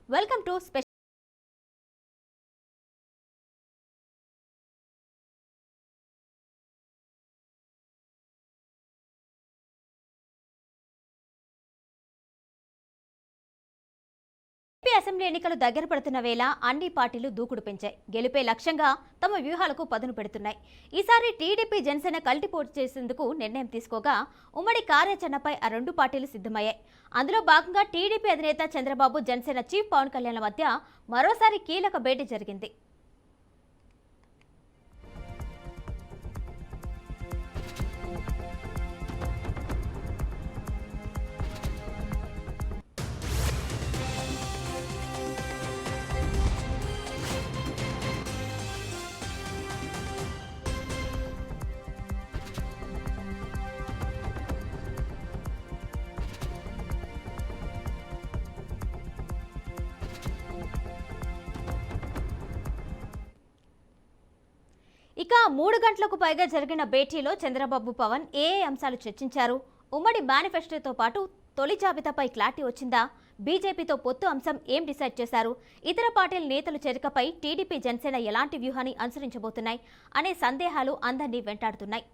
Welcome to special. AP assembly ఎన్నికలు దగ్గర పడుతున్న వేళ అన్ని పార్టీలు దూకుడు పెంచాయి. గెలిపే లక్ష్యంగా తమ వ్యూహాలకు పదును పెడుతున్నాయి. ఈసారి టీడీపీ జనసేన కలిసి పోటీ చేసేందుకు నిర్ణయం తీసుకోగా ఉమ్మడి కార్యాచరణపై ఆ రెండు పార్టీలు సిద్ధమయ్యాయి. అందులో భాగంగా టీడీపీ అధినేత చంద్రబాబు, జనసేన చీఫ్ పవన్ కళ్యాణ్ల మధ్య మరోసారి కీలక భేటీ జరిగింది. ఇక 3 గంటలకు పైగా జరిగిన భేటీలో చంద్రబాబు, పవన్ ఏ అంశాలు చర్చించారు? ఉమ్మడి మేనిఫెస్టోతో పాటు తొలి జాబితాపై క్లారిటీ వచ్చిందా? బీజేపీతో పొత్తు అంశం ఏం డిసైడ్ చేశారు? ఇతర పార్టీల నేతల చేరికపై టీడీపీ, జనసేన ఎలాంటి వ్యూహాన్ని అనుసరించబోతున్నాయి అనే సందేహాలు అందరినీ వెంటాడుతున్నాయి.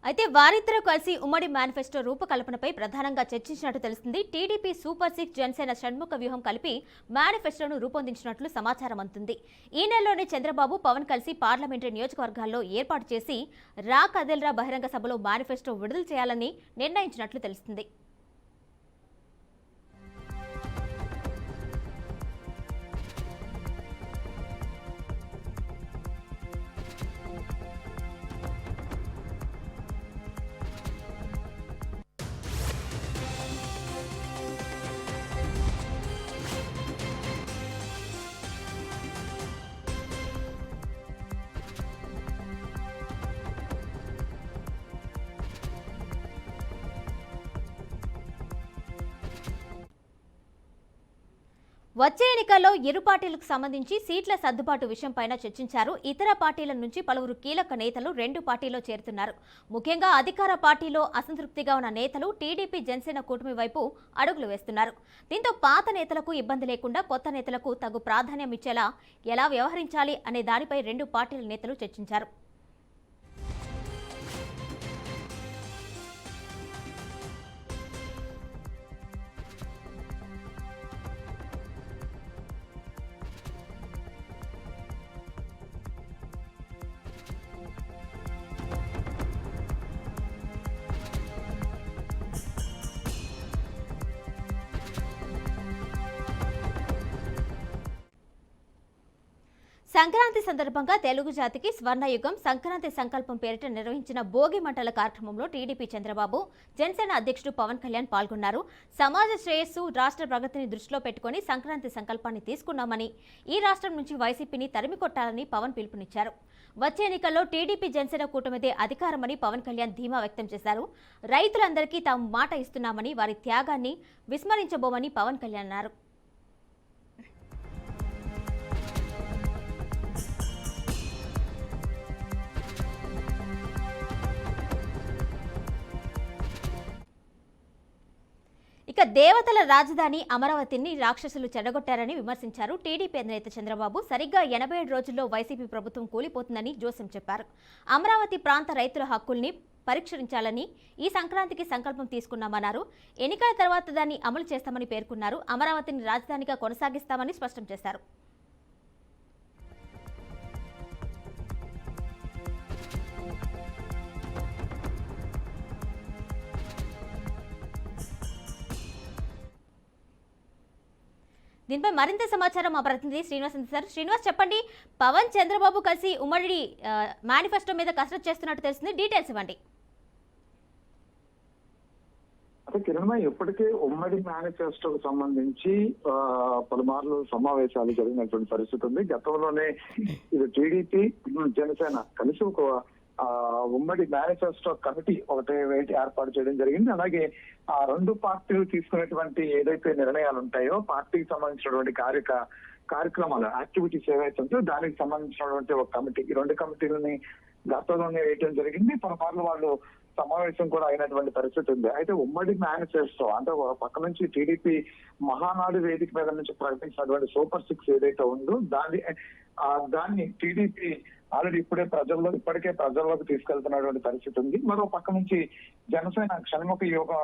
అయితే వారిద్దరూ కలిసి ఉమ్మడి మేనిఫెస్టో రూపకల్పనపై ప్రధానంగా చర్చించినట్టు తెలుస్తుంది. టీడీపీ సూపర్ 6, జనసేన షణ్ముఖ వ్యూహం కలిపి మేనిఫెస్టోను రూపొందించినట్లు సమాచారం అందుతుంది. ఈ నెలలోనే చంద్రబాబు, పవన్ కలిసి పార్లమెంటరీ నియోజకవర్గాల్లో ఏర్పాటు చేసి రా కదిల్రా బహిరంగ సభలో మేనిఫెస్టో విడుదల చేయాలని నిర్ణయించినట్లు తెలుస్తుంది. వచ్చే ఎన్నికల్లో ఇరు పార్టీలకు సంబంధించి సీట్ల సర్దుబాటు విషయంపైన చర్చించారు. ఇతర పార్టీల నుంచి పలువురు కీలక నేతలు రెండు పార్టీలో చేరుతున్నారు. ముఖ్యంగా అధికార పార్టీలో అసంతృప్తిగా ఉన్న నేతలు టీడీపీ, జనసేన కూటమి వైపు అడుగులు వేస్తున్నారు. దీంతో పాత నేతలకు ఇబ్బంది లేకుండా కొత్త నేతలకు తగు ప్రాధాన్యం ఇచ్చేలా ఎలా వ్యవహరించాలి అనే దానిపై రెండు పార్టీల నేతలు చర్చించారు. సంక్రాంతి సందర్భంగా తెలుగు జాతికి స్వర్ణయుగం సంక్రాంతి సంకల్పం పేరిట నిర్వహించిన భోగి మంటల కార్యక్రమంలో టీడీపీ చంద్రబాబు, జనసేన అధ్యక్షుడు పవన్ కళ్యాణ్ పాల్గొన్నారు. సమాజ శ్రేయస్సు, రాష్ట్ర ప్రగతిని దృష్టిలో పెట్టుకుని సంక్రాంతి సంకల్పాన్ని తీసుకున్నామని, ఈ రాష్ట్రం నుంచి వైసీపీని తరిమికొట్టాలని పవన్ పిలుపునిచ్చారు. వచ్చే ఎన్నికల్లో టీడీపీ, జనసేన కూటమిదే అధికారమని పవన్ కళ్యాణ్ ధీమా వ్యక్తం చేశారు. రైతులందరికీ తాము మాట ఇస్తున్నామని, వారి త్యాగాన్ని విస్మరించబోమని పవన్ కళ్యాణ్ అన్నారు. ఇక దేవతల రాజధాని అమరావతిని రాక్షసులు చెడగొట్టారని విమర్శించారు టీడీపీ అధినేత చంద్రబాబు. సరిగ్గా 87 రోజుల్లో వైసీపీ ప్రభుత్వం కూలిపోతుందని జోస్యం చెప్పారు. అమరావతి ప్రాంత రైతుల హక్కుల్ని పరీక్షించాలని ఈ సంక్రాంతికి సంకల్పం తీసుకున్నామన్నారు. ఎన్నికల తర్వాత దాన్ని అమలు చేస్తామని పేర్కొన్నారు. అమరావతిని రాజధానిగా కొనసాగిస్తామని స్పష్టం చేశారు. దీనిపై మరింత సమాచారం మా ప్రతినిధి శ్రీనివాస్ సార్. శ్రీనివాస్ చెప్పండి, పవన్ చంద్రబాబు కలిసి ఉమ్మడి మేనిఫెస్టో మీద కసరత్తు చేస్తున్నట్టు తెలిసింది, డీటెయిల్స్ ఇవ్వండి. అంటే కిరణ్మయ్య ఇప్పటికే ఉమ్మడి మేనిఫెస్టోకు సంబంధించి పలుమార్లు సమావేశాలు జరిగినటువంటి పరిస్థితి ఉంది. గతంలోనే ఇది టీడీపీ జనసేన కలిసి ఒక ఉమ్మడి మేనిఫెస్టో కమిటీ ఒకటి ఏర్పాటు చేయడం జరిగింది. అలాగే ఆ రెండు పార్టీలు తీసుకునేటువంటి ఏదైతే నిర్ణయాలు ఉంటాయో పార్టీకి సంబంధించినటువంటి కార్యక్రమాలు యాక్టివిటీస్ ఏవైతే ఉంటాయో దానికి సంబంధించినటువంటి ఒక కమిటీ, ఈ రెండు కమిటీలని గతంలోనే వేయటం జరిగింది. పలుమార్లు వాళ్ళు సమావేశం కూడా అయినటువంటి పరిస్థితి ఉంది. అయితే ఉమ్మడి మేనిఫెస్టో అంటే ఒక పక్క నుంచి టీడీపీ మహానాడు వేదిక మీద నుంచి ప్రకటించినటువంటి సూపర్ 6 ఏదైతే ఉందో దాన్ని టీడీపీ ఆల్రెడీ ఇప్పటికే ప్రజల్లోకి తీసుకెళ్తున్నటువంటి పరిస్థితి ఉంది. మరో పక్క నుంచి జనసేన షణ్ముఖ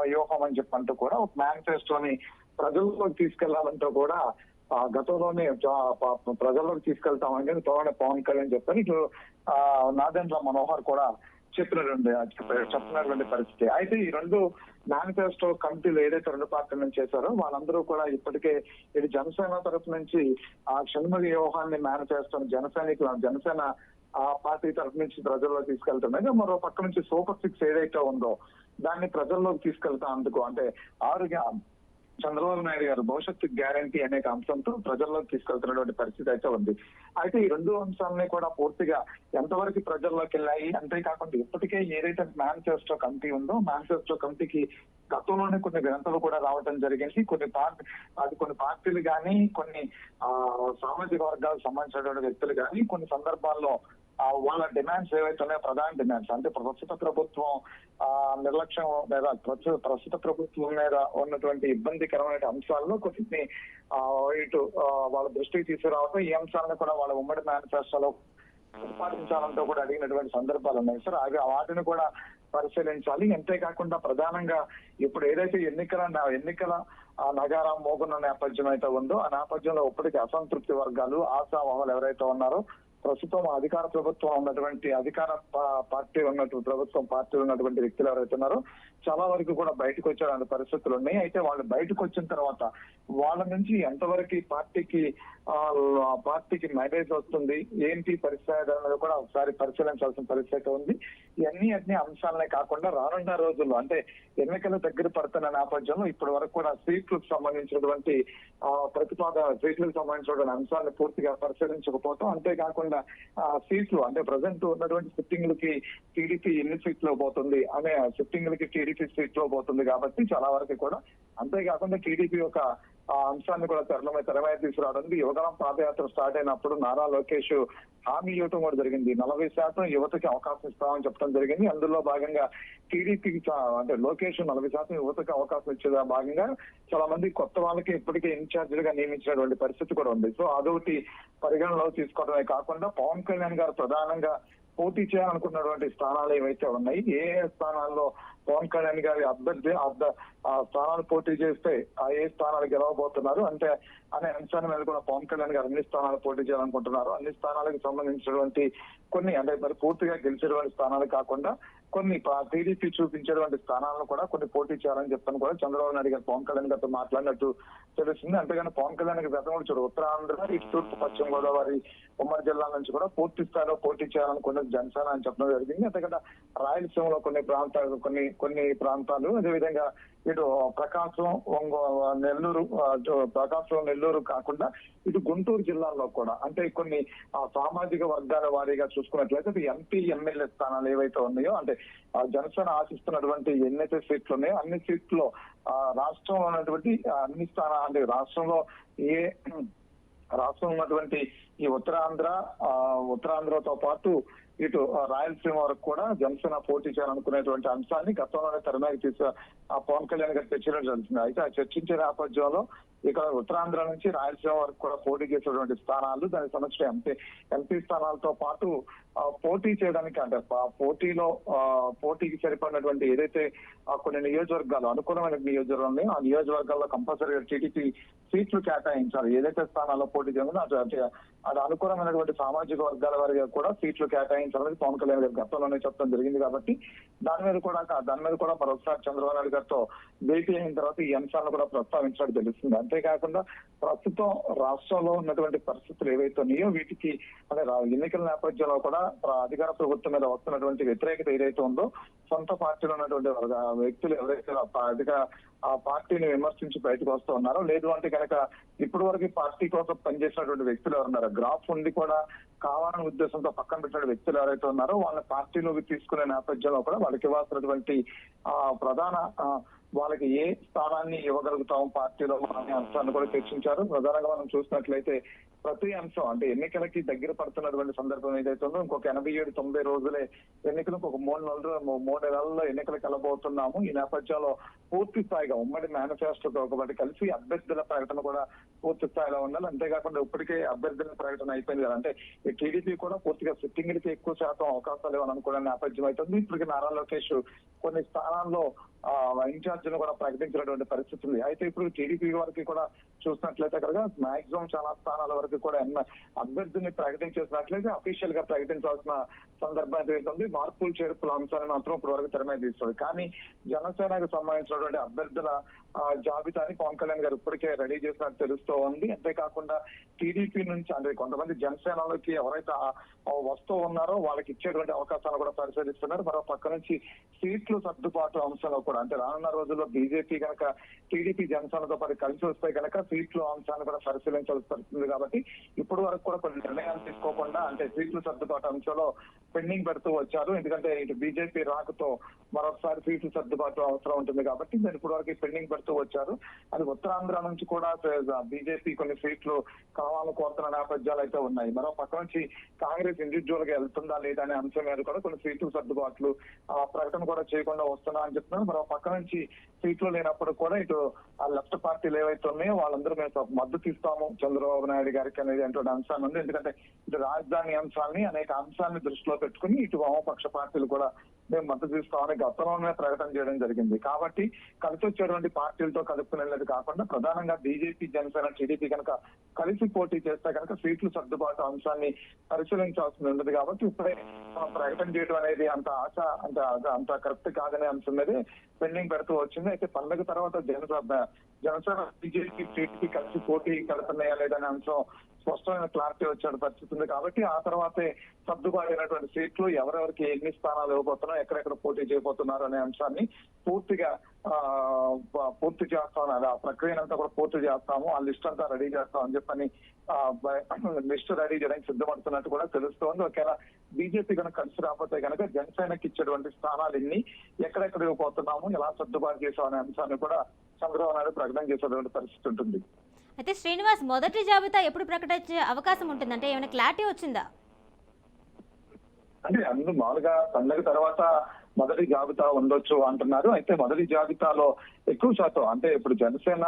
వ్యూహం అని చెప్పంటూ కూడా ఒక మేనిఫెస్టోని ప్రజల్లోకి తీసుకెళ్లాలంటూ కూడా గతంలోనే ప్రజల్లోకి తీసుకెళ్తామని పవన్ కళ్యాణ్ చెప్పారు. ఇటు నాదెండ్ల మనోహర్ కూడా చెప్పినటువంటి పరిస్థితి. అయితే ఈ రెండు మేనిఫెస్టో కమిటీలు ఏదైతే రెండు పార్టీల నుంచి చేశారో వాళ్ళందరూ కూడా ఇప్పటికే ఇది జనసేన తరఫు నుంచి ఆ షణ్ముఖ వ్యూహాన్ని మేనిఫెస్టోని జనసేన పార్టీ తరఫు నుంచి ప్రజల్లో తీసుకెళ్తున్నాయి. మరో పక్క నుంచి సూపర్ 6 ఏదైతే ఉందో దాన్ని ప్రజల్లోకి తీసుకెళ్తానందుకు అంటే చంద్రబాబు నాయుడు గారు భవిష్యత్తు గ్యారంటీ అనే అంశంతో ప్రజల్లోకి తీసుకెళ్తున్నటువంటి పరిస్థితి అయితే ఉంది. అయితే ఈ రెండు అంశాలని కూడా పూర్తిగా ఎంతవరకు ప్రజల్లోకి వెళ్ళాయి, అంతేకాకుండా ఇప్పటికే ఏదైతే మేనిఫెస్టో కమిటీ ఉందో మేనిఫెస్టో కమిటీకి గతంలోనే కొన్ని గ్రంథాలు కూడా రావడం జరిగింది. కొన్ని పార్టీలు కానీ కొన్ని సామాజిక వర్గాలకు సంబంధించినటువంటి వ్యక్తులు కానీ కొన్ని సందర్భాల్లో వాళ్ళ డిమాండ్స్ ఏవైతే ఉన్నాయో ప్రధాన డిమాండ్స్ అంటే ప్రస్తుత ప్రభుత్వం నిర్లక్ష్యం లేదా ప్రస్తుత ప్రభుత్వం మీద ఉన్నటువంటి ఇబ్బందికరమైన అంశాల్లో కొన్ని ఇటు వాళ్ళ దృష్టికి తీసుకురావడం, ఈ అంశాలను కూడా వాళ్ళ ఉమ్మడి మేనిఫెస్టోలో ప్రతిపాదించాలంటూ కూడా అడిగినటువంటి సందర్భాలు ఉన్నాయి సార్. వాటిని కూడా పరిశీలించాలి. అంతేకాకుండా ప్రధానంగా ఇప్పుడు ఏదైతే ఎన్నికల నగారం మోగున్న నేపథ్యం అయితే ఉందో ఆ నేపథ్యంలో ఇప్పటికీ అసంతృప్తి వర్గాలు ఆశావాహులు ఎవరైతే ఉన్నారో ప్రస్తుతం అధికార ప్రభుత్వం ఉన్నటువంటి పార్టీ ఉన్నటువంటి వ్యక్తులు ఎవరైతే ఉన్నారో చాలా వరకు కూడా బయటకు వచ్చే పరిస్థితులు ఉన్నాయి. అయితే వాళ్ళు బయటకు వచ్చిన తర్వాత వాళ్ళ నుంచి ఎంతవరకు పార్టీకి మైలేజ్ వస్తుంది, ఏంటి పరిస్థితి అనేది కూడా ఒకసారి పరిశీలించాల్సిన పరిస్థితి ఉంది. అన్ని అంశాలనే కాకుండా రానున్న రోజుల్లో అంటే ఎన్నికల దగ్గర పడుతున్న నేపథ్యంలో ఇప్పటి వరకు కూడా సీట్లకు సంబంధించినటువంటి సీట్లకు సంబంధించినటువంటి అంశాలను పూర్తిగా పరిశీలించకపోవటం, అంతేకాకుండా సీట్లు అంటే ప్రజెంట్ ఉన్నటువంటి సిట్టింగ్లకి టీడీపీ ఎన్ని సీట్లు పోతుంది అనే సిట్టింగ్లకి టీడీపీ సీట్లో పోతుంది కాబట్టి చాలా వరకు కూడా, అంతేకాకుండా టీడీపీ యొక్క అంశాన్ని కూడా తెరమై తీసుకురావడం. యువగలం పాదయాత్ర స్టార్ట్ అయినప్పుడు నారా లోకేష్ హామీ ఇవ్వటం కూడా జరిగింది. 40% యువతకి అవకాశం ఇస్తామని చెప్పడం జరిగింది. అందులో భాగంగా టీడీపీకి అంటే లోకేష్ 40% యువతకి అవకాశం ఇచ్చే భాగంగా చాలా మంది కొత్త వాళ్ళకి ఇప్పటికే ఇన్ఛార్జీలుగా నియమించినటువంటి పరిస్థితి కూడా ఉంది. సో అదొకటి పరిగణలో తీసుకోవడమే కాకుండా పవన్ కళ్యాణ్ గారు ప్రధానంగా పోటీ చేయాలనుకున్నటువంటి స్థానాలు ఏవైతే ఉన్నాయి, ఏ స్థానాల్లో పవన్ కళ్యాణ్ గారి అభ్యర్థి స్థానాలు పోటీ చేస్తే ఏ స్థానాలు గెలవబోతున్నారు అంటే అనే అంశాన్ని మీద కూడా పవన్ కళ్యాణ్ గారు అన్ని స్థానాలు పోటీ చేయాలనుకుంటున్నారు. అన్ని స్థానాలకు సంబంధించినటువంటి కొన్ని అంటే మరి పూర్తిగా గెలిచేటువంటి స్థానాలు కాకుండా కొన్ని టీడీపీ చూపించేటువంటి స్థానాలను కూడా కొన్ని పోటీ చేయాలని చెప్పని కూడా చంద్రబాబు నాయుడు గారు పవన్ కళ్యాణ్ గారితో మాట్లాడినట్టు తెలుస్తుంది. అంతేగాని పవన్ కళ్యాణ్ గారి గతం కూడా ఉత్తరాంధ్ర, ఇటు తూర్పు పశ్చిమ గోదావరి ఉమ్మడి జిల్లాల నుంచి కూడా పూర్తి స్థాయిలో పోటీ చేయాలనుకున్నది జనసేన అని చెప్పడం జరిగింది. అంతేకాకుండా రాయలసీమలో కొన్ని ప్రాంతాలు అదేవిధంగా ఇటు ప్రకాశం నెల్లూరు కాకుండా ఇటు గుంటూరు జిల్లాల్లో కూడా అంటే కొన్ని సామాజిక వర్గాల వారీగా చూసుకున్నట్లయితే ఎంపీ ఎమ్మెల్యే స్థానాలు ఏవైతే ఉన్నాయో అంటే జనసేన ఆశిస్తున్నటువంటి ఎన్నైతే సీట్లు ఉన్నాయో అన్ని సీట్లో రాష్ట్రంలో ఉన్నటువంటి అన్ని స్థానాలు అంటే రాష్ట్రంలో ఉన్నటువంటి ఈ ఉత్తరాంధ్రతో పాటు ఇటు రాయలసీమ వరకు కూడా జనసేన పోటీ చేయాలనుకునేటువంటి అంశాన్ని గతంలోనే తెరమీదకి పవన్ కళ్యాణ్ గారు తెచ్చినట్టు జరుగుతుంది. అయితే ఆ చర్చించే నేపథ్యంలో ఇక్కడ ఉత్తరాంధ్ర నుంచి రాయలసీమ వరకు కూడా పోటీ చేసేటువంటి స్థానాలు దానికి సంబంధించిన ఎంపీ స్థానాలతో పాటు పోటీ చేయడానికి అంటే పోటీకి సరిపడినటువంటి ఏదైతే కొన్ని నియోజకవర్గాలు అనుకూలమైన నియోజకవర్గాలు ఉన్నాయో ఆ నియోజకవర్గాల్లో కంపల్సరీగా టీడీపీ సీట్లు కేటాయించాలి. ఏదైతే స్థానాల్లో పోటీ చేయాలో అది అనుకూలమైనటువంటి సామాజిక వర్గాల వారిగా కూడా సీట్లు కేటాయించాలి కేటాయించాలని పవన్ కళ్యాణ్ గారు గతంలోనే చెప్పడం జరిగింది కాబట్టి దాని మీద కూడా మరొకసారి చంద్రబాబు నాయుడు గారితో భేటీ అయిన తర్వాత ఈ అంశాలను కూడా ప్రస్తావించినట్టు తెలుస్తుంది. అంతేకాకుండా ప్రస్తుతం రాష్ట్రంలో ఉన్నటువంటి పరిస్థితులు ఏవైతే ఉన్నాయో వీటికి అంటే ఎన్నికల నేపథ్యంలో కూడా అధికార ప్రభుత్వం మీద వస్తున్నటువంటి వ్యతిరేకత ఏదైతే ఉందో సొంత పార్టీలో ఉన్నటువంటి వ్యక్తులు ఎవరైతే ఆ పార్టీని విమర్శించి బయటకు వస్తూ ఉన్నారో, లేదు అంటే కనుక ఇప్పటి వరకు పార్టీ కోసం పనిచేసినటువంటి వ్యక్తులు ఎవరున్నారో, గ్రాఫ్ ఉండి కూడా కావాలని ఉద్దేశంతో పక్కన పెట్టిన వ్యక్తులు ఎవరైతే ఉన్నారో వాళ్ళ పార్టీలోకి తీసుకునే నేపథ్యంలో కూడా వాళ్ళకి ఇవ్వాల్సినటువంటి ప్రధాన వాళ్ళకి ఏ స్థానాన్ని ఇవ్వగలుగుతాం పార్టీలో అనే అంశాన్ని కూడా చర్చించారు. ప్రధానంగా మనం చూసినట్లయితే ప్రతి అంశం అంటే ఎన్నికలకి దగ్గర పడుతున్నటువంటి సందర్భం ఏదైతే ఉందో ఇంకొక 87-90 రోజులే ఎన్నికలకు ఒక 3 నెలల్లో ఎన్నికలకు వెళ్ళబోతున్నాము. ఈ నేపథ్యంలో పూర్తి స్థాయిగా ఉమ్మడి మేనిఫెస్టోతో ఒకటి కలిసి అభ్యర్థుల ప్రకటన కూడా పూర్తి స్థాయిలో ఉండాలి. అంతేకాకుండా ఇప్పటికే అభ్యర్థుల ప్రకటన అయిపోయింది కదా, అంటే ఈ టీడీపీ కూడా పూర్తిగా సిట్టింగ్లకి ఎక్కువ శాతం అవకాశాలు ఇవ్వాలని అనుకునే నేపథ్యం అవుతుంది. ఇప్పటికి నారా లోకేష్ కొన్ని స్థానాల్లో ఇన్ఛార్జీలు కూడా ప్రకటించినటువంటి పరిస్థితి ఉంది. అయితే ఇప్పుడు టీడీపీ వారికి కూడా చూసినట్లయితే కనుక మాక్సిమం చాలా స్థానాల వరకు కూడా అభ్యర్థిని ప్రకటించేసినట్లయితే అఫీషియల్ గా ప్రకటించాల్సిన సందర్భం ఏదైతుంది. మార్పులు చేర్పుల అంశాన్ని మాత్రం ఇప్పటి వరకు తెర మీద తీస్తుంది. కానీ జనసేనకు సంబంధించినటువంటి అభ్యర్థుల జాబితాని పవన్ కళ్యాణ్ గారు ఇప్పటికే రెడీ చేసినట్టు తెలుస్తూ ఉంది. అంతేకాకుండా టీడీపీ నుంచి అంటే కొంతమంది జనసేనలోకి ఎవరైతే వస్తూ ఉన్నారో వాళ్ళకి ఇచ్చేటువంటి అవకాశాలు కూడా పరిశీలిస్తున్నారు. మరో పక్క నుంచి సీట్లు సర్దుబాటు అంశంలో కూడా అంటే రానున్న రోజుల్లో బీజేపీ కనుక టీడీపీ జనసేనతో పాటు కలిసి వస్తే కనుక సీట్లు అంశాన్ని కూడా పరిశీలించాల్సి వస్తుంది. కాబట్టి ఇప్పటి వరకు కూడా కొన్ని నిర్ణయాలు తీసుకోకుండా అంటే సీట్లు సర్దుబాటు అంశంలో పెండింగ్ పెడుతూ వచ్చారు. ఎందుకంటే ఇటు బీజేపీ రాకతో మరొకసారి సీట్లు సర్దుబాటు అవసరం ఉంటుంది కాబట్టి దాని ఇప్పటి వరకు పెండింగ్ పెడుతూ వచ్చారు. అది ఉత్తరాంధ్ర నుంచి కూడా బీజేపీ కొన్ని సీట్లు కావాలని కోరుతున్న నేపథ్యాలు అయితే ఉన్నాయి. మరో పక్క నుంచి కాంగ్రెస్ ఇండివిజువల్ గా వెళ్తుందా లేదా అనే అంశం మీద కూడా కొన్ని సీట్లు సర్దుబాట్లు ప్రకటన కూడా చేయకుండా వస్తున్నా అని చెప్తున్నారు. మరో పక్క నుంచి సీట్లు లేనప్పుడు కూడా ఇటు ఆ లెఫ్ట్ పార్టీలు ఏవైతే ఉన్నాయో వాళ్ళందరూ మేము మద్దతు ఇస్తాము చంద్రబాబు నాయుడు గారికి అనేది అటువంటి అంశాన్ని ఉంది. ఎందుకంటే ఇటు రాజధాని అంశాన్ని అనేక అంశాన్ని దృష్టిలో పెట్టుకుని ఇటు వామపక్ష పార్టీలు కూడా మేము మద్దతు ఇస్తామని గతంలోనే ప్రకటన చేయడం జరిగింది. కాబట్టి కలిసి వచ్చేటువంటి పార్టీలతో కలుపుకునేది కాకుండా ప్రధానంగా బీజేపీ జనసేన టీడీపీ కనుక కలిసి పోటీ చేస్తే కనుక సీట్లు సర్దుబాటు అంశాన్ని పరిశీలించాల్సి ఉంటుంది. కాబట్టి ఇప్పుడే ప్రకటన చేయడం అనేది అంత ఆశ అంత కరెక్ట్ కాదనే అంశం మీద పెండింగ్ పెడుతూ వచ్చింది. అయితే పండుగ తర్వాత జనసేన బీజేపీ టీడీపీ కలిసి పోటీ కలుపుతున్నాయా లేదనే అంశం స్పష్టమైన క్లారిటీ వచ్చే పరిస్థితి ఉంది. కాబట్టి ఆ తర్వాతే సర్దుబాటు అయినటువంటి సీట్లు ఎవరెవరికి ఎన్ని స్థానాలు ఇవ్వబోతున్నారో ఎక్కడెక్కడ పోటీ చేయబోతున్నారు అనే అంశాన్ని పూర్తి చేస్తాం. ఆ ప్రక్రియనంతా కూడా పూర్తి చేస్తాము, ఆ లిస్ట్ అంతా రెడీ చేస్తాం అని చెప్పని లిస్ట్ రెడీ చేయడానికి సిద్ధపడుతున్నట్టు కూడా తెలుస్తోంది. ఒకవేళ బీజేపీ కనుక కలిసి రాకపోతే కనుక జనసేనకి ఇచ్చేటువంటి స్థానాలు ఎన్ని ఎక్కడెక్కడ ఇవ్వబోతున్నాము ఎలా సర్దుబాటు చేసాం అనే అంశాన్ని కూడా చంద్రబాబు నాయుడు ప్రకటన చేసేటువంటి పరిస్థితి ఉంటుంది. అయితే శ్రీనివాస్, మొదటి జాబితా ఎప్పుడు ప్రకటించే అవకాశం ఉంటుందంటే ఏమైనా క్లారిటీ వచ్చిందా? అంటే అందులో మామూలుగా పండుగ తర్వాత మొదటి జాబితా ఉండొచ్చు అంటున్నారు. అయితే మొదటి జాబితాలో ఎక్కువ శాతం అంటే ఇప్పుడు జనసేన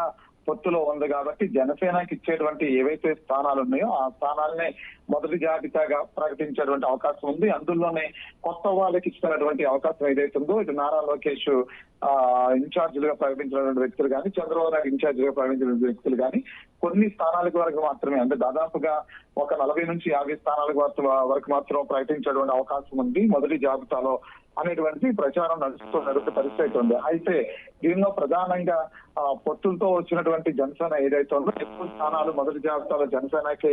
పొత్తులో ఉంది కాబట్టి జనసేనకి ఇచ్చేటువంటి ఏవైతే స్థానాలు ఉన్నాయో ఆ స్థానాలనే మొదటి జాబితాగా ప్రకటించేటువంటి అవకాశం ఉంది. అందులోనే కొత్త వాళ్ళకి ఇచ్చినటువంటి అవకాశం ఏదైతే ఉందో ఇటు నారా లోకేష్ ఇన్ఛార్జీలుగా ప్రకటించినటువంటి వ్యక్తులు కానీ చంద్రబాబు నాయుడు ఇన్ఛార్జిగా ప్రకటించిన వ్యక్తులు కానీ కొన్ని స్థానాలకు వరకు మాత్రమే అంటే దాదాపుగా ఒక 40 నుంచి 50 స్థానాలకు వరకు మాత్రం ప్రకటించేటువంటి అవకాశం ఉంది మొదటి జాబితాలో అనేటువంటి ప్రచారం నడుస్తున్న పరిస్థితి ఉంది. అయితే దీనిలో ప్రధానంగా పొత్తులతో వచ్చినటువంటి జనసేన ఏదైతే ఉందో ఎక్కువ స్థానాలు మొదటి జాబితాలో జనసేనకి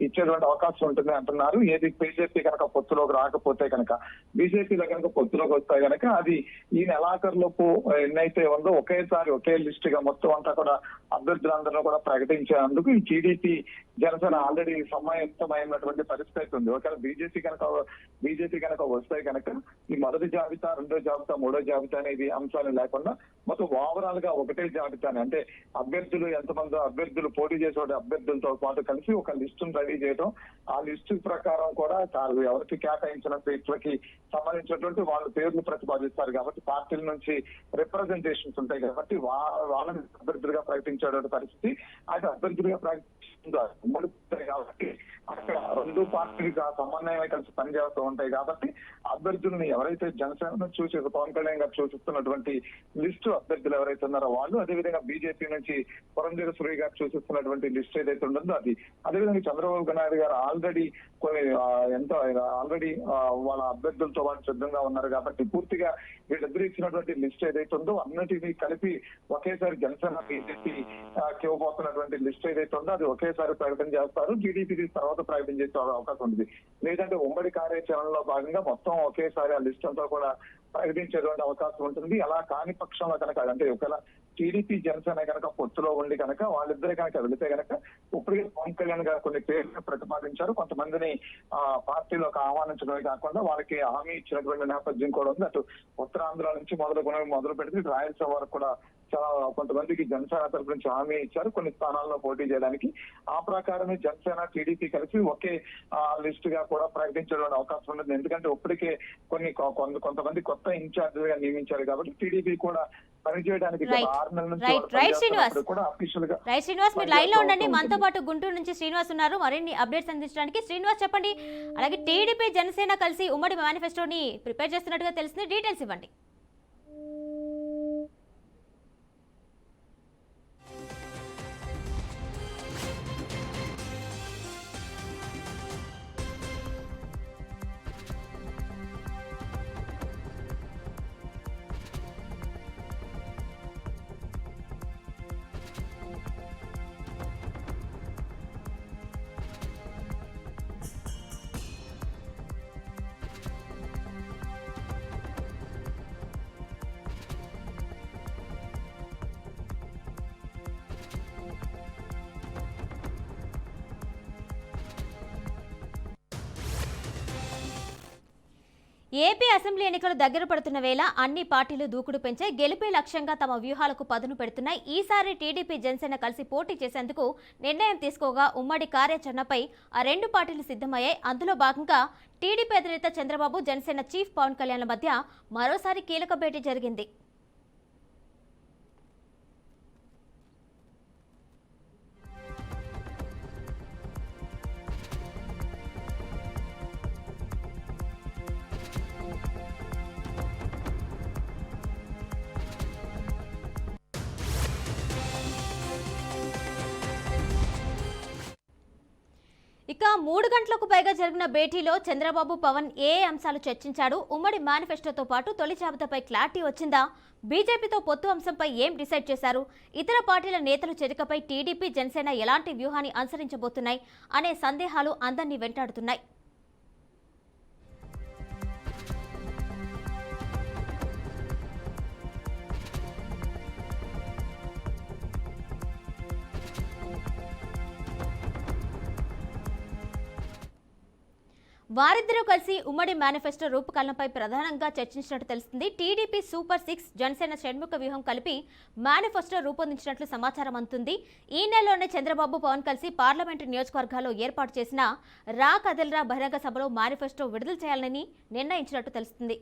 ఇచ్చేటువంటి అవకాశం ఉంటుంది అంటున్నారు. ఏది బీజేపీ కనుక పొత్తులోకి రాకపోతే కనుక బీజేపీలో కనుక పొత్తులోకి వస్తే కనుక అది ఈ నెలాఖరులోపు ఎన్నైతే ఉందో ఒకేసారి ఒకే లిస్ట్ గా మొత్తం అంతా కూడా అభ్యర్థులందరూ కూడా ప్రకటించేందుకు ఈ టీడీపీ జనసేన ఆల్రెడీ సమాయత్తమైనటువంటి పరిస్థితి ఉంది. ఒకవేళ బీజేపీ కనుక వస్తే కనుక ఈ మొదటి జాబితా రెండో జాబితా మూడో జాబితా అనేది అంశాలు లేకుండా మొత్తం ఓవరాల్ గా ఒకటే జాబితాని అంటే అభ్యర్థులు ఎంతమంది అభ్యర్థులు పోటీ చేసే అభ్యర్థులతో పాటు కలిసి ఒక లిస్టును రెడీ చేయడం ఆ లిస్టు ప్రకారం కూడా ఎవరికి కేటాయించిన సీట్లకి సంబంధించినటువంటి వాళ్ళ పేర్లు ప్రతిపాదిస్తారు కాబట్టి పార్టీల నుంచి రిప్రజెంటేషన్స్ ఉంటాయి కాబట్టి వాళ్ళని అభ్యర్థులుగా ప్రకటించేటువంటి పరిస్థితి అయితే అభ్యర్థులుగా నడుపుతాయి కాబట్టి అక్కడ రెండు పార్టీలు సమన్వయమై కలిసి పనిచేస్తూ ఉంటాయి కాబట్టి అభ్యర్థుల్ని ఎవరైతే జనసేన చూసి పవన్ కళ్యాణ్ గారు సూచిస్తున్నటువంటి లిస్టు అభ్యర్థులు ఎవరైతే ఉన్నారో వాళ్ళు, అదేవిధంగా బీజేపీ నుంచి పురంధేశ్వరి సురేష్ గారు సూచిస్తున్నటువంటి లిస్ట్ ఏదైతే ఉంటుందో అది, అదేవిధంగా చంద్రబాబు నాయుడు గారు ఆల్రెడీ వాళ్ళ అభ్యర్థులతో వాళ్ళు సిద్ధంగా ఉన్నారు కాబట్టి పూర్తిగా వీళ్ళిద్దరు ఇచ్చినటువంటి లిస్ట్ ఏదైతే ఉందో అన్నిటినీ కలిపి ఒకేసారి జనసేన బీజేపీ ఇవ్వబోతున్నటువంటి లిస్ట్ ఏదైతే ఉందో అది ఒకేసారి ప్రకటన చేస్తారు. టీడీపీ తర్వాత ప్రకటన చేసే అవకాశం ఉంది. లేదంటే ఉమ్మడి కార్యాచరణలో భాగంగా మొత్తం ఒకేసారి ఆ లిస్ట్ అంతా కూడా ప్రకటించేటువంటి అవకాశం ఉంటుంది. అలా కాని పక్షంలో కనుక, అంటే ఒకవేళ టీడీపీ జనసేన కనుక పొత్తులో ఉండి కనుక వాళ్ళిద్దరే కనుక వెళితే కనుక ఇప్పటికే పవన్ కళ్యాణ్ గారు కొన్ని పేర్లు ప్రతిపాదించారు. కొంతమందిని పార్టీలోకి ఆహ్వానించడమే కాకుండా వాళ్ళకి హామీ ఇచ్చినటువంటి నేపథ్యం కూడా ఉంది. అటు ఉత్తరాంధ్ర నుంచి మొదలు పెడితే రాయలసీమ వరకు కూడా చాలా కొంతమందికి జనసేన తరపు నుంచి హామీ ఇచ్చారు కొన్ని స్థానాల్లో పోటీ చేయడానికి. ఆ ప్రకారమే జనసేన టీడీపీ కలిసి ఒకే లిస్ట్ గా కూడా ప్రకటించడానికి అవకాశం ఉంటుంది. ఎందుకంటే ఇప్పటికే కొంతమంది కొత్త ఇన్ఛార్జిగా నియమించారు కాబట్టి టీడీపీ కూడా పనిచేయడానికి 6 నెలల నుంచి కూడా అఫీషియల్ గా. రైట్ శ్రీనివాస్, మీరు లైన్ లో ఉండండి. మనతో పాటు గుంటూరు నుంచి శ్రీనివాస్ ఉన్నారు మరిన్ని అప్డేట్స్ అందించడానికి. శ్రీనివాస్ చెప్పండి, అలాగే టీడీపీ జనసేన కలిసి ఉమ్మడి మేనిఫెస్టోని ప్రిపేర్ చేస్తున్నట్టుగా తెలిసింది, డీటెయిల్స్ ఇవ్వండి. ఏపీ అసెంబ్లీ ఎన్నికలు దగ్గర పడుతున్న వేళ అన్ని పార్టీలు దూకుడు పెంచే గెలిపే లక్ష్యంగా తమ వ్యూహాలకు పదును పెడుతున్నాయి. ఈసారి టీడీపీ జనసేన కలిసి పోటీ చేసేందుకు నిర్ణయం తీసుకోగా ఉమ్మడి కార్యాచరణపై ఆ రెండు పార్టీలు సిద్ధమయ్యాయి. అందులో భాగంగా టీడీపీ అధినేత చంద్రబాబు, జనసేన చీఫ్ పవన్ కళ్యాణ్ల మధ్య మరోసారి కీలక భేటీ జరిగింది. ఇక 3 గంటలకు పైగా జరిగిన భేటీలో చంద్రబాబు, పవన్ ఏ అంశాలు చర్చించాడు? ఉమ్మడి మేనిఫెస్టోతో పాటు తొలి జాబితాపై క్లారిటీ వచ్చిందా? బీజేపీతో పొత్తు అంశంపై ఏం డిసైడ్ చేశారు? ఇతర పార్టీల నేతలు చేరికపై టీడీపీ, జనసేన ఎలాంటి వ్యూహాన్ని అనుసరించబోతున్నాయి అనే సందేహాలు అందరినీ వెంటాడుతున్నాయి. వారిద్దరూ కలిసి ఉమ్మడి మేనిఫెస్టో రూపకల్పనపై ప్రధానంగా చర్చించినట్టు తెలుస్తుంది. టీడీపీ సూపర్ 6, జనసేన షణ్ముఖ వ్యూహం కలిపి మేనిఫెస్టో రూపొందించినట్లు సమాచారం అందుతుంది. ఈ నెలలోనే చంద్రబాబు, పవన్ కలిసి పార్లమెంటు నియోజకవర్గాల్లో ఏర్పాటు చేసిన రా కదల్రా బహిరంగ సభలో మేనిఫెస్టో విడుదల చేయాలని నిర్ణయించినట్టు తెలుస్తుంది.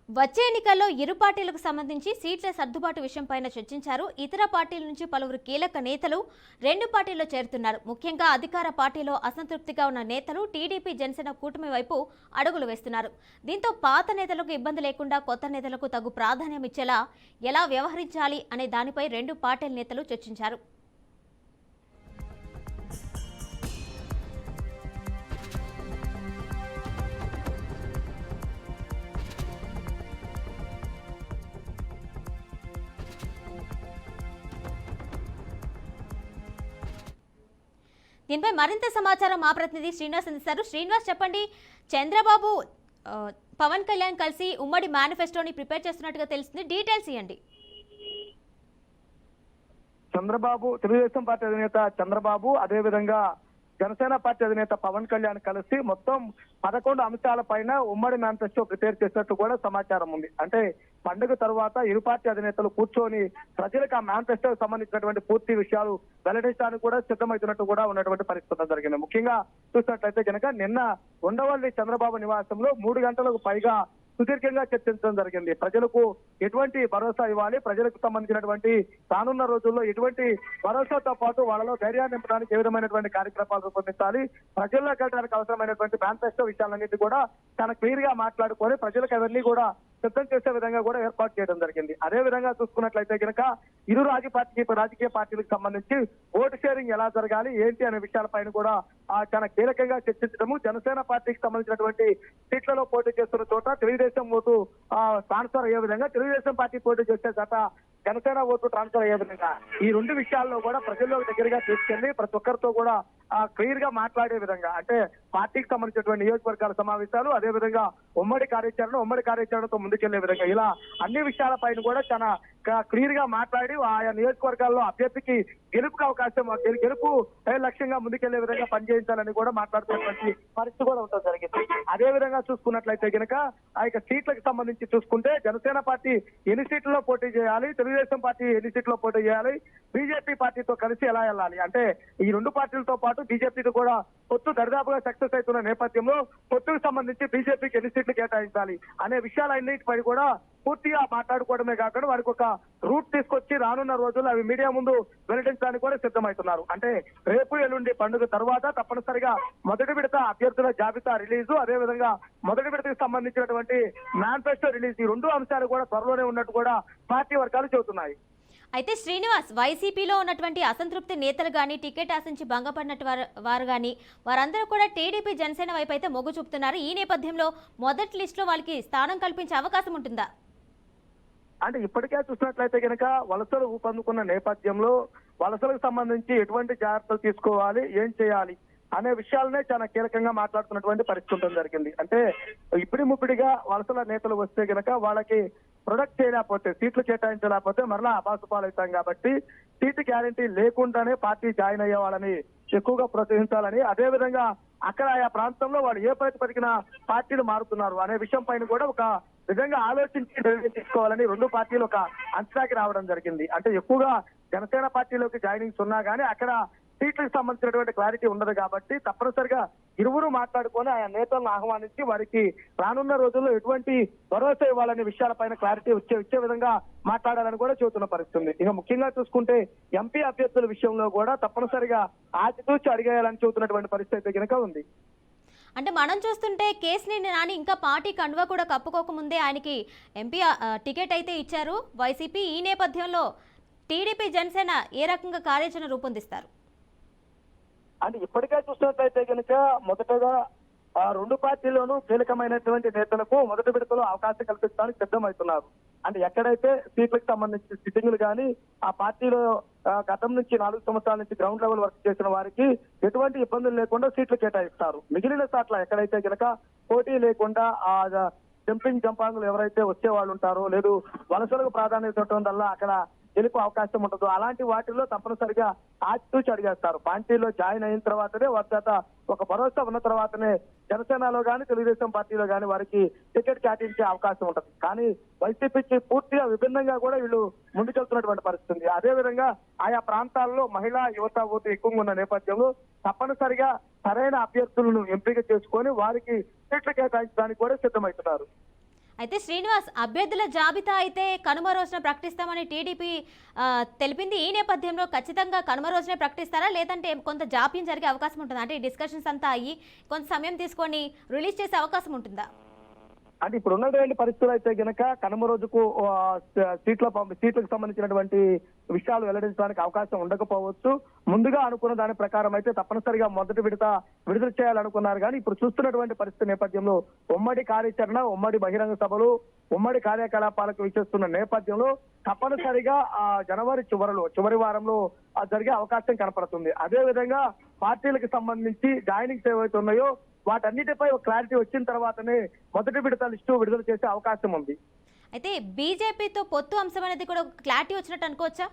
వచ్చే ఎన్నికల్లో ఇరు పార్టీలకు సంబంధించి సీట్ల సర్దుబాటు విషయంపైన చర్చించారు. ఇతర పార్టీల నుంచి పలువురు కీలక నేతలు రెండు పార్టీల్లో చేరుతున్నారు. ముఖ్యంగా అధికార పార్టీలో అసంతృప్తిగా ఉన్న నేతలు టీడీపీ, జనసేన కూటమి వైపు అడుగులు వేస్తున్నారు. దీంతో పాత నేతలకు ఇబ్బంది లేకుండా కొత్త నేతలకు తగు ప్రాధాన్యం ఇచ్చేలా ఎలా వ్యవహరించాలి అనే దానిపై రెండు పార్టీల నేతలు చర్చించారు. దీనిపై మరింత సమాచారం మా ప్రతినిధి శ్రీనివాస్ అందిస్తారు. శ్రీనివాస్ చెప్పండి, చంద్రబాబు, పవన్ కళ్యాణ్ కలిసి ఉమ్మడి మేనిఫెస్టోని ప్రిపేర్ చేస్తున్నట్టుగా తెలుస్తుంది, డీటెయిల్స్ ఇవ్వండి. చంద్రబాబు, తెలుగుదేశం పార్టీ అధినేత చంద్రబాబు, అదేవిధంగా జనసేన పార్టీ అధినేత పవన్ కళ్యాణ్ కలిసి మొత్తం 11 అంశాల పైన ఉమ్మడి మేనిఫెస్టో ప్రిపేర్ చేసినట్టు కూడా సమాచారం ఉంది. అంటే పండుగ తర్వాత ఇరు పార్టీ అధినేతలు కూర్చొని ప్రజలకు ఆ మేనిఫెస్టోకి సంబంధించినటువంటి పూర్తి విషయాలు వెల్లడించడానికి కూడా సిద్ధమవుతున్నట్టు కూడా ఉన్నటువంటి పరిస్థితి జరిగింది. ముఖ్యంగా చూసినట్లయితే కనుక నిన్న ఉండవల్లి చంద్రబాబు నివాసంలో 3 గంటలకు పైగా సుదీర్ఘంగా చర్చించడం జరిగింది. ప్రజలకు ఎటువంటి భరోసా ఇవ్వాలి, ప్రజలకు సంబంధించినటువంటి రానున్న రోజుల్లో ఎటువంటి భరోసాతో పాటు వాళ్ళలో ధైర్యాన్ని నింపడానికి ఏ విధమైనటువంటి కార్యక్రమాలు రూపొందించాలి, ప్రజల్లో వెళ్ళడానికి అవసరమైనటువంటి మేనిఫెస్టో విషయాలన్నింటి కూడా చాలా క్లియర్ గా మాట్లాడుకొని ప్రజలకు అవన్నీ కూడా సిద్ధం చేసే విధంగా కూడా ఏర్పాటు చేయడం జరిగింది. అదే విధంగా చూసుకున్నట్లయితే కనుక ఇరు రాజకీయ పార్టీలకు సంబంధించి ఓటు షేరింగ్ ఎలా జరగాలి ఏంటి అనే విషయాలపైన కూడా చాలా కీలకంగా చర్చించడము, జనసేన పార్టీకి సంబంధించినటువంటి సీట్లలో పోటీ చేస్తున్న చోట తెలుగుదేశం ఓటు ట్రాన్స్ఫర్ అయ్యే విధంగా, తెలుగుదేశం పార్టీ పోటీ చేసే చోట జనసేన ఓటు ట్రాన్స్ఫర్ అయ్యే విధంగా ఈ 2 విషయాల్లో కూడా ప్రజల్లో దగ్గరగా తీసుకెళ్లి ప్రతి ఒక్కరితో కూడా క్లియర్ గా మాట్లాడే విధంగా, అంటే పార్టీకి సంబంధించినటువంటి నియోజకవర్గాల సమావేశాలు, అదే విధంగా ఉమ్మడి కార్యాచరణతో ముందుకెళ్లే విధంగా ఇలా అన్ని విషయాలపైన కూడా చాలా క్లియర్ గా మాట్లాడి ఆయా నియోజకవర్గాల్లో అభ్యర్థికి గెలుపుకి అవకాశం, గెలుపు లక్ష్యంగా ముందుకెళ్లే విధంగా పనిచేయించాలని కూడా మాట్లాడుతున్నటువంటి పరిస్థితి కూడా ఉండడం జరిగింది. అదే విధంగా చూసుకున్నట్లయితే కనుక ఆ యొక్క సీట్లకు సంబంధించి చూసుకుంటే జనసేన పార్టీ ఎన్ని సీట్లలో పోటీ చేయాలి, తెలుగుదేశం పార్టీ ఎన్ని సీట్లలో పోటీ చేయాలి, బీజేపీ పార్టీతో కలిసి ఎలా వెళ్ళాలి, అంటే ఈ 2 పార్టీలతో పాటు బీజేపీతో కూడా పొత్తు దరిదాపుగా సక్సెస్ అవుతున్న నేపథ్యంలో పొత్తుకు సంబంధించి బీజేపీకి ఎన్ని సీట్లు కేటాయించాలి అనే విషయాలన్నిటిపై కూడా పూర్తిగా మాట్లాడుకోవడమే కాకుండా వారికి ఒక రూట్ తీసుకొచ్చి రానున్న రోజుల్లో అవి మీడియా ముందు వెల్లడించడానికి కూడా సిద్ధమవుతున్నారు. అంటే రేపు ఎల్లుండి పండుగ తర్వాత తప్పనిసరిగా మొదటి విడత అభ్యర్థుల జాబితా రిలీజు, అదే విధంగా మొదటి విడతకు సంబంధించినటువంటి మేనిఫెస్టో రిలీజ్, ఈ 2 అంశాలు కూడా త్వరలోనే ఉన్నట్టు కూడా పార్టీ వర్గాలు చెబుతున్నాయి. అయితే శ్రీనివాస్, వైసీపీలో ఉన్నటువంటి అసంతృప్తి నేతలు కానీ, టికెట్ ఆశించి భంగపడినట్టు వారు కానీ వారందరూ కూడా టీడీపీ జనసేన వైపు అయితే మొగ్గు చూపుతున్నారు. ఈ నేపథ్యంలో మొదటి లిస్టులో వాళ్ళకి స్థానం కల్పించే అవకాశం ఉంటుందా? అంటే ఇప్పటికే చూసినట్లయితే కనుక వలసలు ఊపందుకున్న నేపథ్యంలో వలసలకు సంబంధించి ఎటువంటి జాగ్రత్తలు తీసుకోవాలి, ఏం చేయాలి అనే విషయాలనే చాలా కీలకంగా మాట్లాడుతున్నటువంటి పరిస్థితి ఉండడం జరిగింది. అంటే ముప్పిడిగా వలసల నేతలు వస్తే కనుక వాళ్ళకి ప్రొడక్ట్ చేయలేకపోతే, సీట్లు కేటాయించలేకపోతే మరలా అబాసుపాలవుతాం కాబట్టి సీటు గ్యారంటీ లేకుండానే పార్టీ జాయిన్ అయ్యే వాళ్ళని ఎక్కువగా ప్రోత్సహించాలని, అదే విధంగా అక్కడ ఆయా ప్రాంతంలో వాళ్ళు ఏ ప్రతిపదికన పార్టీలు మారుతున్నారు అనే విషయం పైన కూడా ఒక విధంగా ఆలోచించి నిర్ణయం తీసుకోవాలని 2 పార్టీలు ఒక అంచనాకి రావడం జరిగింది. అంటే ఎక్కువగా జనసేన పార్టీలోకి జాయినింగ్స్ ఉన్నా కానీ అక్కడ సీట్లకు సంబంధించినటువంటి క్లారిటీ ఉండదు కాబట్టి తప్పనిసరిగా ఇరువురు మాట్లాడుకొని ఆయా నేతలను ఆహ్వానించి వారికి రానున్న రోజుల్లో ఎటువంటి భరోసా ఇవ్వాలనే విషయాలపైన క్లారిటీ వచ్చే విధంగా మాట్లాడాలని కూడా చెబుతున్న పరిస్థితుంది. ఇక ముఖ్యంగా చూసుకుంటే ఎంపీ అభ్యర్థుల విషయంలో కూడా తప్పనిసరిగా ఆచితూచి అడిగేయాలని చెబుతున్నటువంటి పరిస్థితి కనుక ఉంది. అంటే మనం చూస్తుంటే కేసినేని నాని ఇంకా పార్టీ కండువా కూడా కప్పుకోకముందే ఆయనకి ఎంపీ టికెట్ అయితే ఇచ్చారు వైసీపీ. ఈ నేపథ్యంలో టీడీపీ జనసేన ఏ రకంగా కార్యాచరణ రూపొందిస్తారు? అంటే ఇప్పటికే చూసినట్లయితే కనుక మొదటగా 2 పార్టీల్లోనూ కీలకమైనటువంటి నేతలకు మొదటి విడతలో అవకాశం కల్పించడానికి సిద్ధమవుతున్నారు. అంటే ఎక్కడైతే సీట్లకు సంబంధించి సిట్టింగ్లు కానీ ఆ పార్టీలో గతం నుంచి 4 సంవత్సరాల నుంచి గ్రౌండ్ లెవెల్ వర్క్ చేసిన వారికి ఎటువంటి ఇబ్బందులు లేకుండా సీట్లు కేటాయిస్తారు. మిగిలిన చోట్ల ఎక్కడైతే కనుక పోటీ లేకుండా ఆ జంపాంగులు ఎవరైతే వచ్చే వాళ్ళు ఉంటారో, లేదు వలసలకు ప్రాధాన్యత ఇవ్వడం వల్ల అక్కడ గెలుపు అవకాశం ఉండదు, అలాంటి వాటిల్లో తప్పనిసరిగా ఆచితూచి అడిగేస్తారు. పార్టీలో జాయిన్ అయిన తర్వాతనే వారి చేత ఒక భరోసా ఉన్న తర్వాతనే జనసేనలో కానీ తెలుగుదేశం పార్టీలో కానీ వారికి టికెట్ కేటాయించే అవకాశం ఉంటుంది. కానీ వైసీపీకి పూర్తిగా విభిన్నంగా కూడా వీళ్ళు ముందుకెళ్తున్నటువంటి పరిస్థితి. అదే విధంగా ఆయా ప్రాంతాల్లో మహిళా యువత ఓటు ఎక్కువగా ఉన్న నేపథ్యంలో తప్పనిసరిగా సరైన అభ్యర్థులను ఎంపిక చేసుకొని వారికి టికెట్లు కేటాయించడానికి కూడా సిద్ధమవుతున్నారు. అయితే శ్రీనివాస్, అభ్యర్థుల జాబితా అయితే కనుమ రోజున ప్రకటిస్తామని టీడీపీ తెలిపింది. ఈ నేపథ్యంలో ఖచ్చితంగా కనుమ రోజునే ప్రకటిస్తారా, లేదంటే కొంత జాప్యం జరిగే అవకాశం ఉంటుందా? అంటే ఈ డిస్కషన్స్ అంతా అయ్యి కొంత సమయం తీసుకొని రిలీజ్ చేసే అవకాశం ఉంటుందా? అంటే ఇప్పుడు ఉన్నటువంటి పరిస్థితులు అయితే గనక కనుమ రోజుకు సీట్లకు సంబంధించినటువంటి విషయాలు వెల్లడించడానికి అవకాశం ఉండకపోవచ్చు. ముందుగా అనుకున్న దాని ప్రకారం అయితే తప్పనిసరిగా మొదటి విడుదల చేయాలనుకున్నారు. కానీ ఇప్పుడు చూస్తున్నటువంటి పరిస్థితి నేపథ్యంలో ఉమ్మడి కార్యాచరణ, ఉమ్మడి బహిరంగ సభలు, ఉమ్మడి కార్యకలాపాలకు విచ్చేస్తున్న నేపథ్యంలో తప్పనిసరిగా జనవరి చివరి వారంలో జరిగే అవకాశం కనపడుతుంది. అదే విధంగా పార్టీలకు సంబంధించి జాయినింగ్స్ ఏవైతే ఉన్నాయో వాటన్నిటిపై ఒక క్లారిటీ వచ్చిన తర్వాతనే మొదటి విడత లిస్టు విడుదల చేసే అవకాశం ఉంది. అయితే బీజేపీతో పొత్తు అంశం అనేది కూడా క్లారిటీ వచ్చినట్టు అనుకోవచ్చా?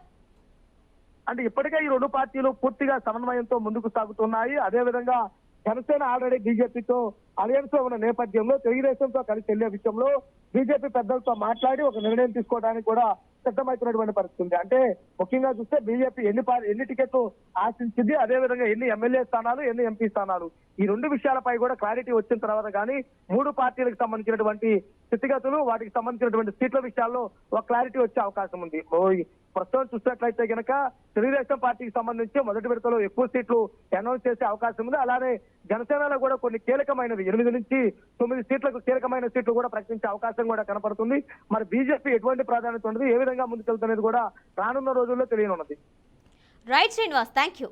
అంటే ఇప్పటికే ఈ రెండు పార్టీలు పూర్తిగా సమన్వయంతో ముందుకు సాగుతున్నాయి. అదేవిధంగా జనసేన ఆల్రెడీ బీజేపీతో అలయన్స్ లో ఉన్న నేపథ్యంలో తెలుగుదేశంతో కలిసి వెళ్లే విషయంలో బీజేపీ పెద్దలతో మాట్లాడి ఒక నిర్ణయం తీసుకోవడానికి కూడా సిద్ధమవుతున్నటువంటి పరిస్థితి ఉంది. అంటే ముఖ్యంగా చూస్తే బీజేపీ ఎన్ని టికెట్లు ఆశించింది, అదేవిధంగా ఎన్ని ఎమ్మెల్యే స్థానాలు, ఎన్ని ఎంపీ స్థానాలు, ఈ రెండు విషయాలపై కూడా క్లారిటీ వచ్చిన తర్వాత కానీ మూడు పార్టీలకు సంబంధించినటువంటి స్థితిగతులు, వాటికి సంబంధించినటువంటి సీట్ల విషయాల్లో ఒక క్లారిటీ వచ్చే అవకాశం ఉంది. ప్రస్తుతం చూసినట్లయితే కనుక తెలుగుదేశం పార్టీకి సంబంధించి మొదటి విడతలో ఎక్కువ సీట్లు అనౌన్స్ చేసే అవకాశం ఉంది. అలానే జనసేనలో కూడా కొన్ని కీలకమైనవి 8 నుంచి 9 సీట్లకు కీలకమైన సీట్లు కూడా ప్రకటించే అవకాశం కూడా కనపడుతుంది. మరి బీజేపీ ఎటువంటి ప్రాధాన్యత ఉండదు, ఏ విధంగా ముందుకెళ్తున్నది కూడా రానున్న రోజుల్లో తెలియనున్నది. Right Srinivas, thank you.